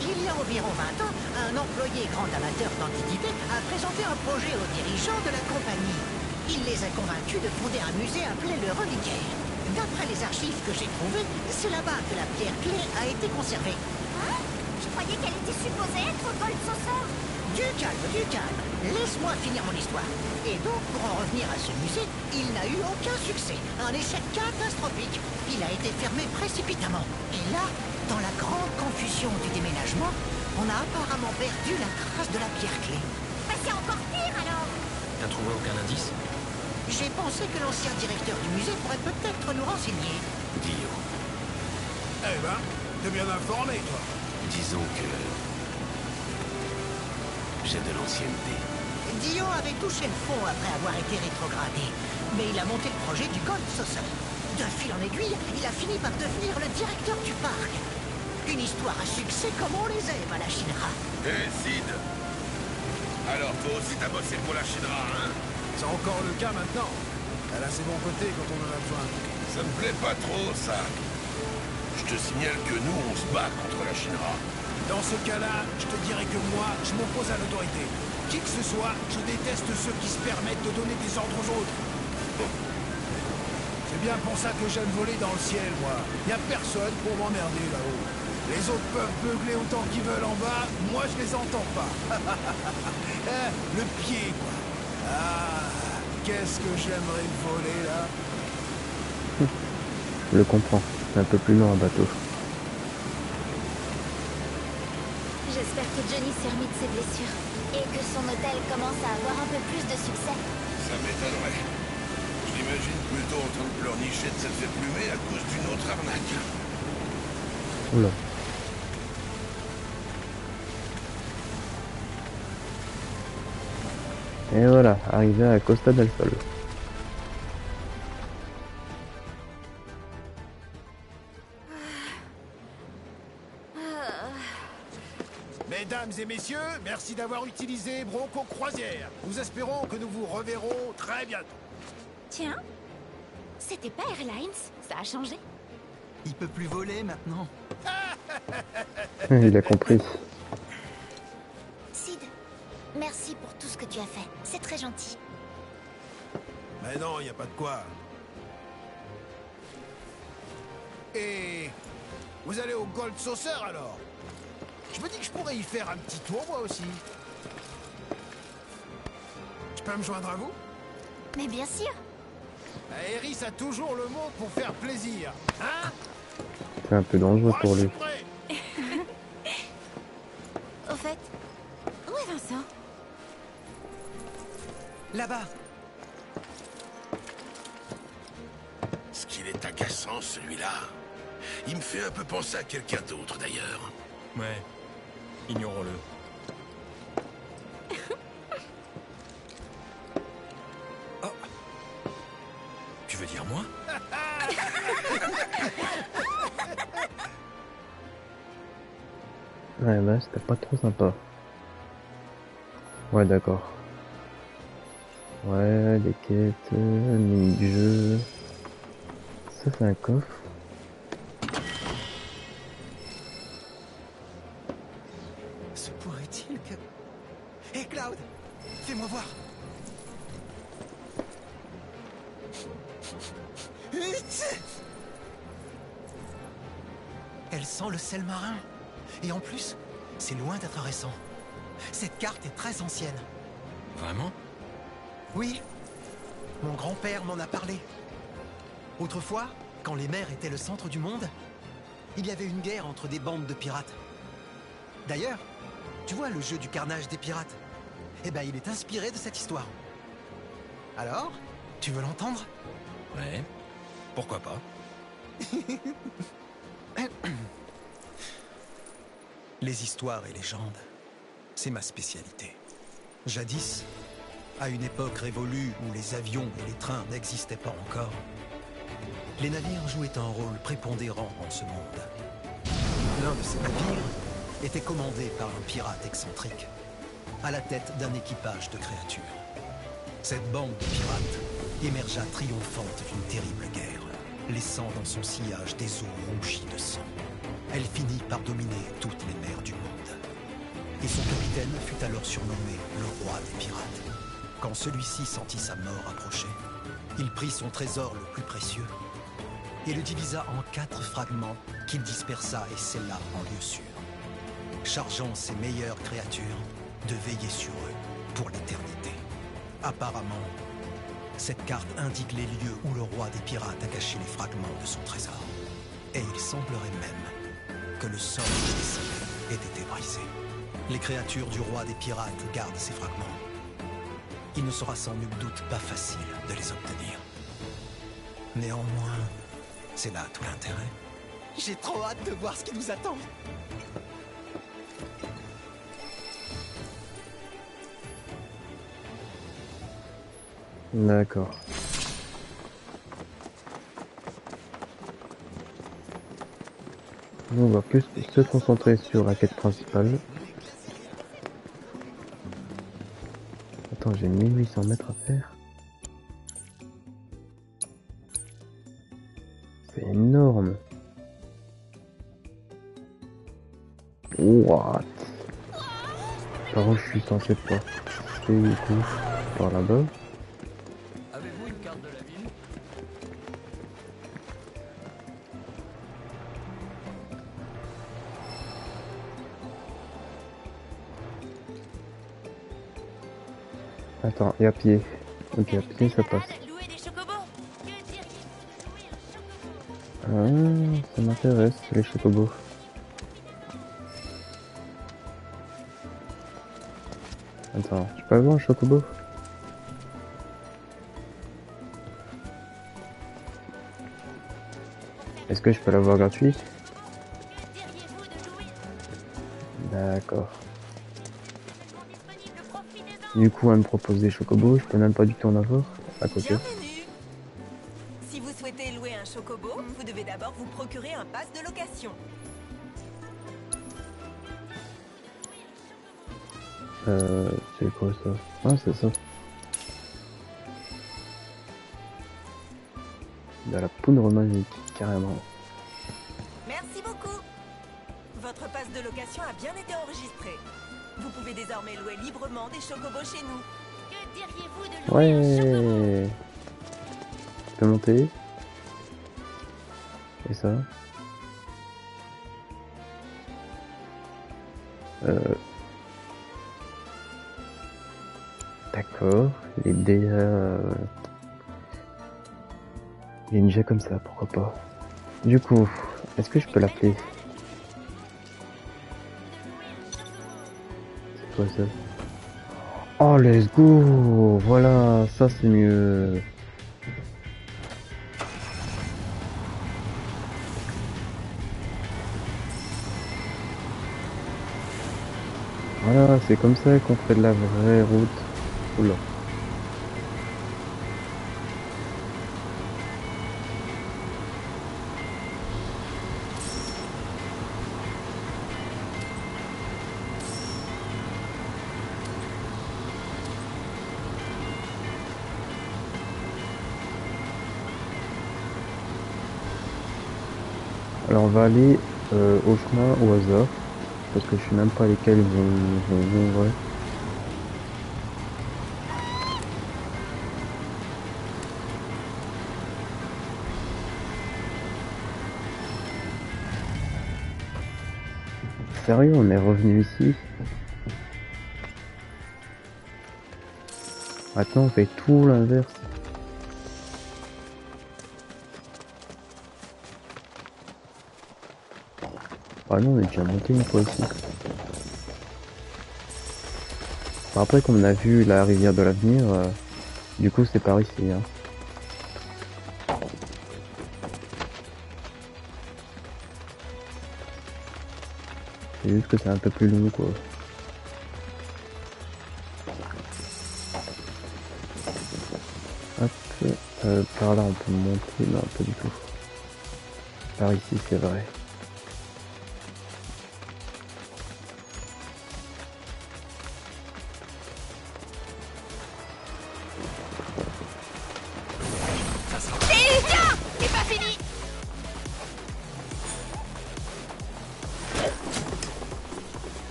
Il y a environ 20 ans, un employé grand amateur d'antiquités a présenté un projet aux dirigeants de la compagnie. Il les a convaincus de fonder un musée appelé le Reliquaire. D'après les archives que j'ai trouvées, c'est là-bas que la pierre clé a été conservée. Hein? Je croyais qu'elle était supposée être au Gold Saucer. Du calme, du calme. Laisse-moi finir mon histoire. Et donc, pour en revenir à ce musée, il n'a eu aucun succès. Un échec catastrophique. Il a été fermé précipitamment. Et là, dans la grande confusion du déménagement, on a apparemment perdu la trace de la pierre clé. Bah c'est encore pire alors. T'as trouvé aucun indice? J'ai pensé que l'ancien directeur du musée pourrait peut-être nous renseigner. Dio. Eh ben, t'es bien informé, toi. Disons que... j'ai de l'ancienneté. Dio avait touché le fond après avoir été rétrogradé. Mais il a monté le projet du Gold Saucer. De fil en aiguille, il a fini par devenir le directeur du parc. Une histoire à succès comme on les aime à la Shinra. Hé, Sid. Alors, toi aussi t'as bossé pour la Shinra, hein? C'est encore le cas maintenant. Elle a ses bons côtés quand on en a besoin. Ça me plaît pas trop, ça. Je te signale que nous, on se bat contre la Shinra. Dans ce cas-là, je te dirais que moi, je m'oppose à l'autorité. Qui que ce soit, je déteste ceux qui se permettent de donner des ordres aux autres. C'est bien pour ça que j'aime voler dans le ciel, moi. Y a personne pour m'emmerder là-haut. Les autres peuvent beugler autant qu'ils veulent en bas, moi je les entends pas. Le pied, quoi. Ah, qu'est-ce que j'aimerais voler, là. Je le comprends. C'est un peu plus lent, un bateau. J'espère que Johnny s'est remis de ses blessures. Et que son hôtel commence à avoir un peu plus de succès. Ça m'étonnerait. Je l'imagine plutôt en train de pleurnicher de s'être fait plumer à cause d'une autre arnaque. Oula. Et voilà, arrivé à Costa del Sol. Mesdames et messieurs, merci d'avoir utilisé Bronco Croisière. Nous espérons que nous vous reverrons très bientôt. Tiens, c'était pas Airlines, ça a changé. Il peut plus voler maintenant. Il a compris. Sid, merci pour tout ce que tu as fait. C'est très gentil. Mais non, y a pas de quoi. Et... vous allez au Gold Saucer alors? Je me dis que je pourrais y faire un petit tour moi aussi. Je peux me joindre à vous? Mais bien sûr. Eris a toujours le mot pour faire plaisir, hein? C'est un peu dangereux pour lui. Au fait, où est Vincent? Là-bas. Ce qu'il est agaçant, celui-là. Il me fait un peu penser à quelqu'un d'autre, d'ailleurs. Ouais, ignorons-le. Oh. Tu veux dire moi? Ouais, là, c'était pas trop sympa. Ouais, d'accord. Ouais, des quêtes, mini-jeux. Ça, c'est un coffre. Se pourrait-il que... Hé, Cloud! Fais-moi voir! Elle sent le sel marin. Et en plus, c'est loin d'être récent. Cette carte est très ancienne. Vraiment? Oui. Mon grand-père m'en a parlé. Autrefois, quand les mers étaient le centre du monde, il y avait une guerre entre des bandes de pirates. D'ailleurs, tu vois le jeu du carnage des pirates? Eh ben, il est inspiré de cette histoire. Alors, tu veux l'entendre? Ouais, pourquoi pas. Les histoires et légendes, c'est ma spécialité. Jadis, à une époque révolue où les avions et les trains n'existaient pas encore, les navires jouaient un rôle prépondérant en ce monde. L'un de ces navires était commandé par un pirate excentrique, à la tête d'un équipage de créatures. Cette bande de pirates émergea triomphante d'une terrible guerre, laissant dans son sillage des eaux rougies de sang. Elle finit par dominer toutes les mers du monde. Et son capitaine fut alors surnommé le roi des pirates. Quand celui-ci sentit sa mort approcher, il prit son trésor le plus précieux et le divisa en 4 fragments qu'il dispersa et scella en lieu sûr, chargeant ses meilleures créatures de veiller sur eux pour l'éternité. Apparemment, cette carte indique les lieux où le roi des pirates a caché les fragments de son trésor. Et il semblerait même que le sort qui décide ait été brisé. Les créatures du roi des pirates gardent ces fragments. Il ne sera sans nul doute pas facile de les obtenir. Néanmoins, c'est là tout l'intérêt. J'ai trop hâte de voir ce qui nous attend. D'accord. Nous, on va plus se concentrer sur la quête principale. Attends, j'ai 1800 mètres à faire. C'est énorme. What? Par où je suis censé passer du coup? Par là-bas. Avez-vous une carte de la ville? Attends, et à pied. Ok, à pied ça passe. Ah, ça m'intéresse, les chocobos. Attends, je peux avoir un chocobo? Est-ce que je peux l'avoir gratuit? D'accord. Du coup, elle me propose des chocobos, je peux même pas du tout en avoir à côté. Bienvenue. Si vous souhaitez louer un chocobo, vous devez d'abord vous procurer un pass de location. C'est quoi ça? Ah, c'est ça. De la poudre magique, carrément. Merci beaucoup. Votre passe de location a bien été enregistré. Vous pouvez désormais louer librement des chocobos chez nous. Que diriez-vous de louer un chocobo? Ouais. Tu peux monter. Et ça? D'accord. Il est déjà... Il est déjà comme ça, pourquoi pas. Du coup, est-ce que je peux l'appeler? C'est quoi ça? Oh, let's go! Voilà, ça c'est mieux. Voilà, c'est comme ça qu'on fait de la vraie route. Oula. Alors on va aller au chemin au hasard, parce que je sais même pas lesquels vont vrai. Sérieux, on est revenu ici? Maintenant on fait tout l'inverse. Ah non, on est déjà monté une fois ici. Après, comme on a vu la rivière de l'avenir, du coup c'est par ici. Hein. C'est juste que c'est un peu plus long quoi. Hop, par là on peut monter, non pas du tout. Par ici c'est vrai.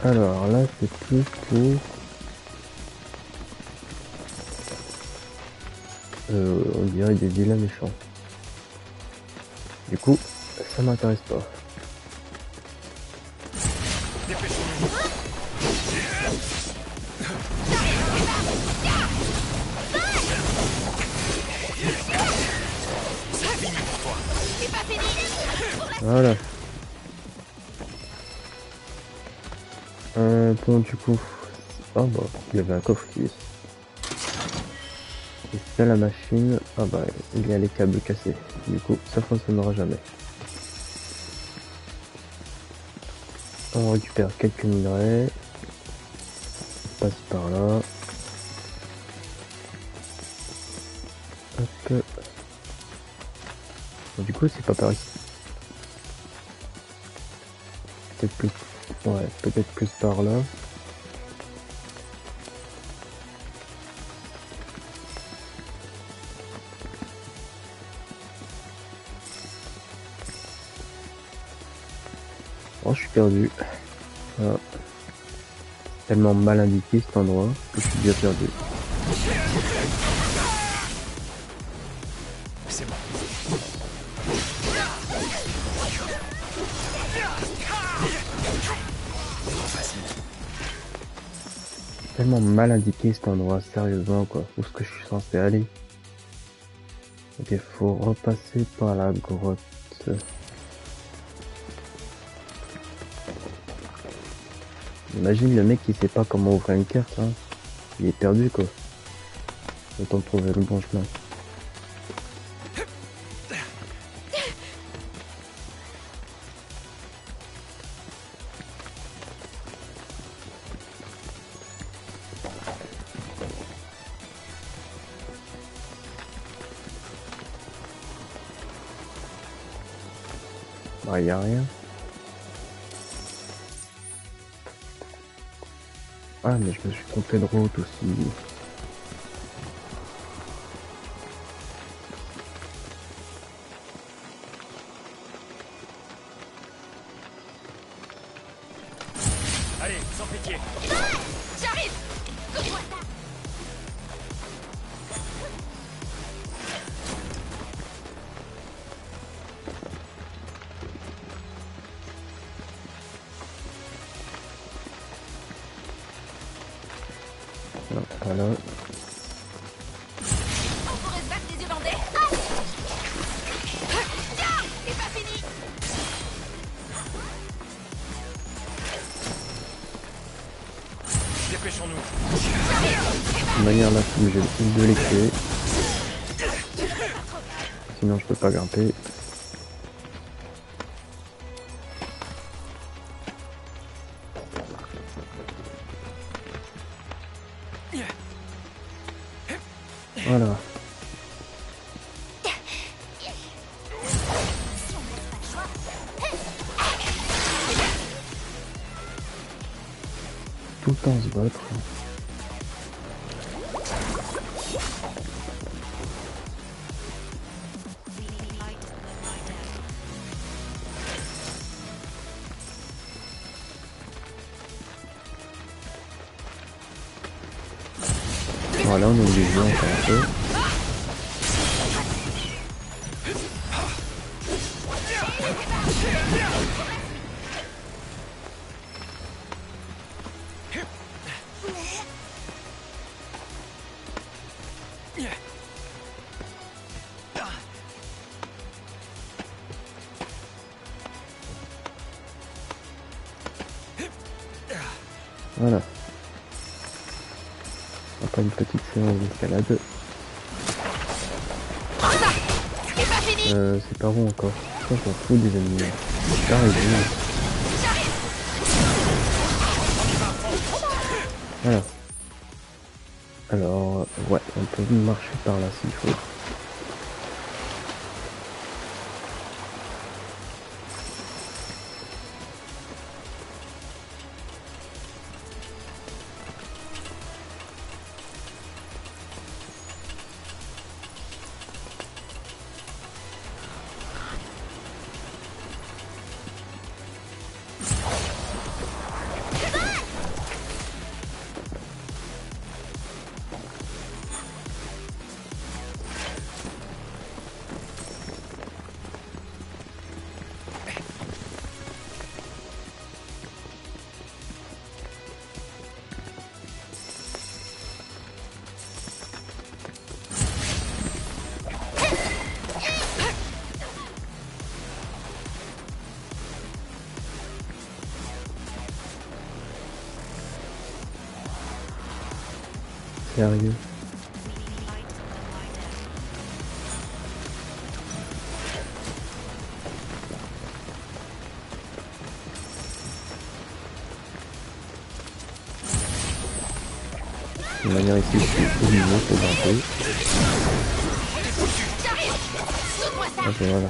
Alors là c'est plus pour on dirait des vilains méchants. Du coup ça m'intéresse pas. Voilà. Bon du coup, ah bah il y avait un coffre ici. Et ça la machine, ah bah il y a les câbles cassés. Du coup ça fonctionnera jamais. On récupère quelques minerais. On passe par là. Hop. Bon, du coup c'est pas par ici. Peut-être plus. Ouais, peut-être plus par là. Oh, je suis perdu. Voilà. Tellement mal indiqué cet endroit que je suis bien perdu. C'est bon. Tellement mal indiqué cet endroit, sérieusement quoi. Où est-ce que je suis censé aller? Ok, faut repasser par la grotte. Imagine le mec qui sait pas comment ouvrir une carte, hein. Il est perdu quoi. Autant trouver le bon chemin. Bah, y a rien. Ah mais je me suis trompé de route aussi. Allez, sans pitié. J'arrive. Coupe-moi ça. Voilà. On pourrait se battre les Irlandais. Tiens, c'est pas fini. Dépêchons-nous. De toute manière là, faut que j'ai deux les clés. Sinon je peux pas grimper. tout le temps se battre. Voilà, on est obligé encore un peu. Voilà. Après une petite séance d'escalade. C'est par où encore? On s'en fout des ennemis. C'est arrivé. Voilà. Alors, ouais, on peut marcher par là s'il faut. Sérieux. De manière ici, je suis obligé de grimper. Ok, voilà.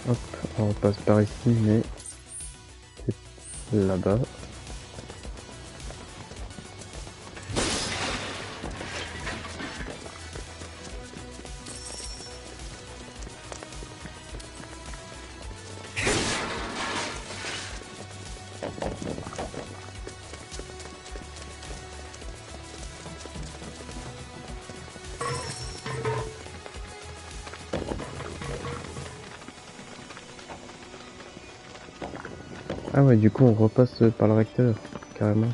Hop, on repasse par ici, mais c'est là-bas. Ah ouais, du coup on repasse par le recteur, carrément.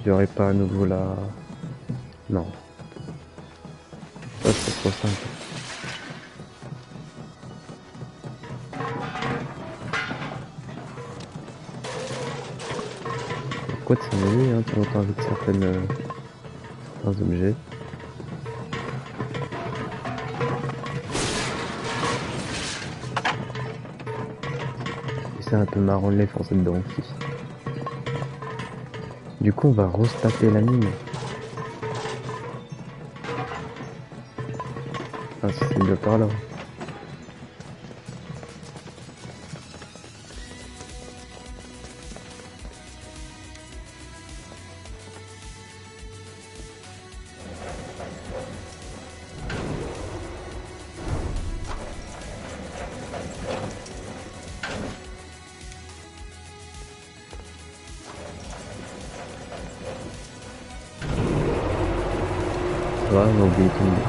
J'aurais pas à nouveau la... Non. Ça c'est trop simple. Pourquoi de s'amuser, hein, tu montes avec certains objets. C'est un peu marrant de les forcer dedans aussi. Du coup on va restaper la mine. Ah si c'est bien par là. On a oublié tout le monde.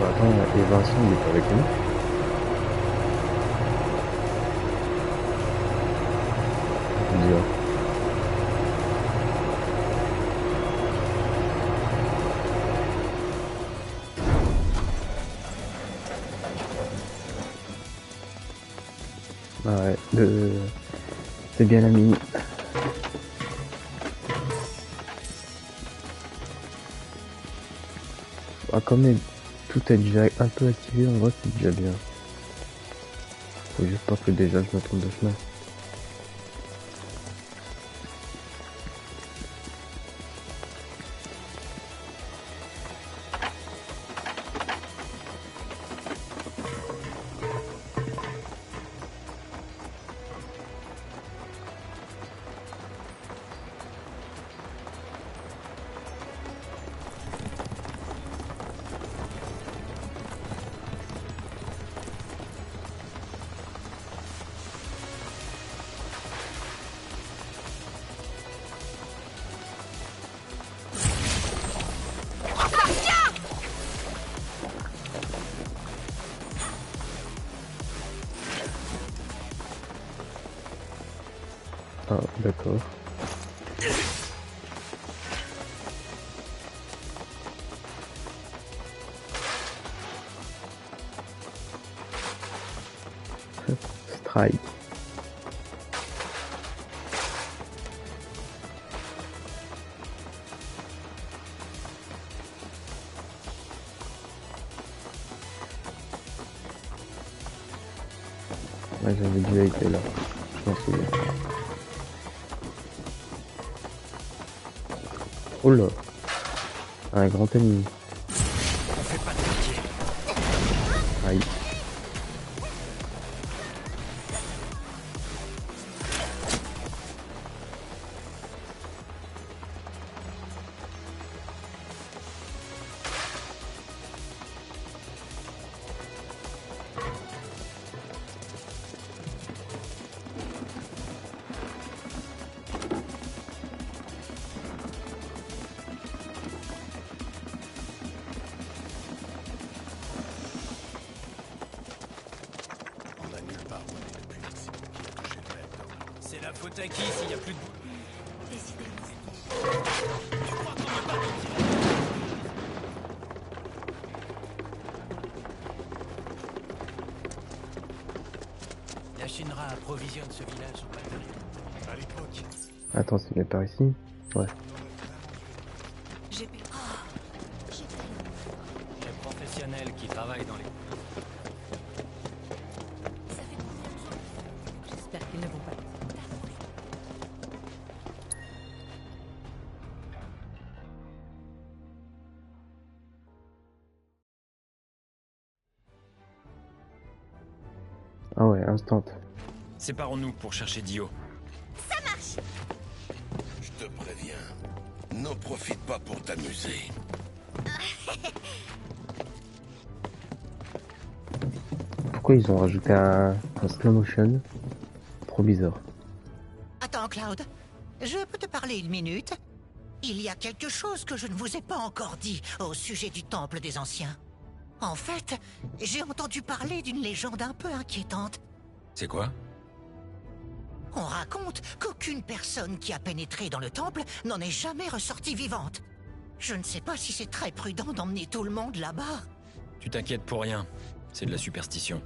Bah attends, et Vincent il est pas avec nous. Dur. C'est bien l'ami. Ah, comme tout est déjà un peu activé, en vrai c'est déjà bien. Faut juste pas que déjà je me trompe de chemin. Ah, d'accord. Strike. Ouais, j'avais déjà été là. Je m'en souviens. Oh là, un grand ennemi. Aïe. C'est la faute à qui s'il n'y a plus de boulot? La Shinra approvisionne ce village en matériel. À l'époque. Attends, c'est bien par ici? Ouais. Les professionnels qui travaillent dans les... J'espère qu'ils ne vont pas. Ah ouais, instant. Séparons-nous pour chercher Dio. Ça marche. Je te préviens, n'en profite pas pour t'amuser. Pourquoi ils ont rajouté un slow motion? Trop bizarre. Attends, Cloud. Je peux te parler une minute? Il y a quelque chose que je ne vous ai pas encore dit au sujet du Temple des Anciens. En fait, j'ai entendu parler d'une légende un peu inquiétante. C'est quoi? On raconte qu'aucune personne qui a pénétré dans le temple n'en est jamais ressortie vivante. Je ne sais pas si c'est très prudent d'emmener tout le monde là-bas. Tu t'inquiètes pour rien. C'est de la superstition.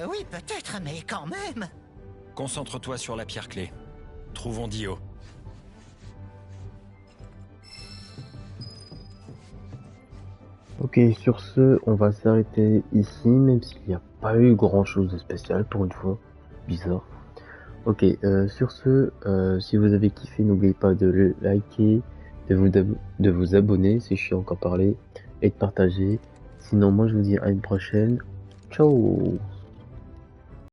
Oui, peut-être, mais quand même. Concentre-toi sur la pierre clé. Trouvons Dio. Ok, sur ce, on va s'arrêter ici, même s'il n'y a pas eu grand chose de spécial pour une fois. Bizarre. Ok, sur ce, si vous avez kiffé, n'oubliez pas de liker, de vous abonner si je suis encore parlé, et de partager. Sinon, moi je vous dis à une prochaine. Ciao!